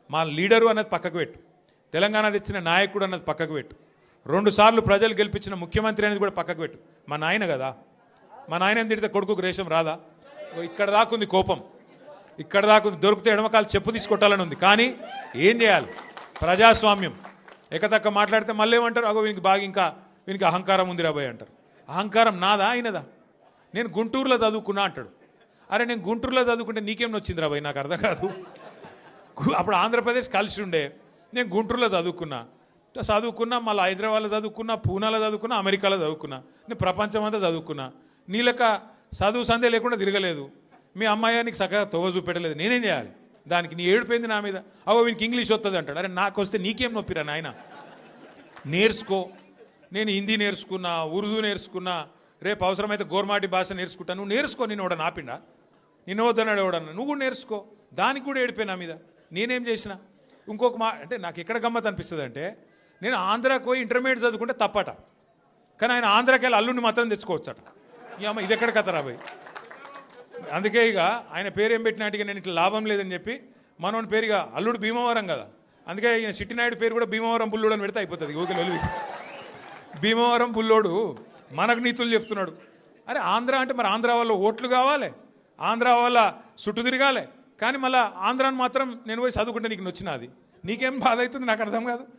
మా లీడరు అన్నది పక్కకు పెట్టు, తెలంగాణ తెచ్చిన నాయకుడు అన్నది పక్కకు పెట్టు, 2 సార్లు ప్రజలు గెలిపించిన ముఖ్యమంత్రి అనేది కూడా పక్కకు పెట్టు. మా నాయన కదా, మా నాయన తిడితే కొడుకుకు రేషం రాదా? ఇక్కడ దాకుంది కోపం, ఇక్కడ దాకుంది. దొరికితే ఎడమకాలు చెప్పు తీసుకొట్టాలని ఉంది. కానీ ఏం చేయాలి? ప్రజాస్వామ్యం. ఎకతక్క మాట్లాడితే మళ్ళీ ఏమంటారు? అగో వీనికి బాగా ఇంకా వీనికి అహంకారం ఉంది రాబోయ్ అంటారు. అహంకారం నాదా అయినదా? నేను గుంటూరులో చదువుకున్నా అంటాడు. అరే నేను గుంటూరులో చదువుకుంటే నీకేం వచ్చింది రాబోయ్? నాకు అర్థం కాదు. అప్పుడు ఆంధ్రప్రదేశ్ కలిసి ఉండే, నేను గుంటూరులో చదువుకున్నా, మళ్ళీ హైదరాబాద్లో చదువుకున్నా, పూనాలో చదువుకున్నా, అమెరికాలో చదువుకున్నా, నేను ప్రపంచం అంతా చదువుకున్నా. నీ లెక్క చదువు సందే లేకుండా తిరగలేదు. మీ అమ్మాయి నీకు చక్కగా తొవ్వ చూపెట్టలేదు. నేనేం చేయాలి దానికి? నీ ఏడిపోయింది నా మీద. అవో వీనికి ఇంగ్లీష్ వస్తుంది అంటాడు. అరే నాకు వస్తే నీకేం నొప్పిరా నాయన? నేర్చుకో. నేను హిందీ నేర్చుకున్నా, ఉర్దూ నేర్చుకున్నా, రేపు అవసరమైతే గోర్మాటి భాష నేర్చుకుంటా. నువ్వు నేర్చుకో. నేను ఎవడ నాపిండా? నిన్ను వద్దన్నాడు ఎవడన్నా? నువ్వు కూడా నేర్చుకో. దానికి కూడా ఏడిపోయి నా మీద. నేనేం చేసిన? ఇంకొక అంటే నాకు ఎక్కడ గమ్మత్ అనిపిస్తుంది అంటే, నేను ఆంధ్రాకి పోయి ఇంటర్మీడియట్ చదువుకుంటే తప్పట, కానీ ఆయన ఆంధ్రాకి వెళ్ళి అల్లుడిని మాత్రం తెచ్చుకోవచ్చట. ఈ అమ్మ ఇది ఎక్కడ కథ రాబోయ్? అందుకే ఇక ఆయన పేరు ఏం పెట్టినట్టుగా నేను ఇట్లా లాభం లేదని చెప్పి మనోని పేరుగా అల్లుడు భీమవరం కదా, అందుకే ఈయన సిట్టినాయుడు పేరు కూడా భీమవరం బుల్లోడు అని పెడితే అయిపోతుంది. ఓకే వెలుగు భీమవరం బుల్లోడు మనకు నీతులు చెప్తున్నాడు. అరే ఆంధ్ర అంటే మరి ఆంధ్ర వాళ్ళ ఓట్లు కావాలి, ఆంధ్ర వాళ్ళ చుట్టూ తిరగాలి, కానీ మళ్ళీ ఆంధ్రాని మాత్రం నేను పోయి చదువుకుంటే నీకు నచ్చినది. నీకేం బాధ అవుతుంది? నాకు అర్థం కాదు.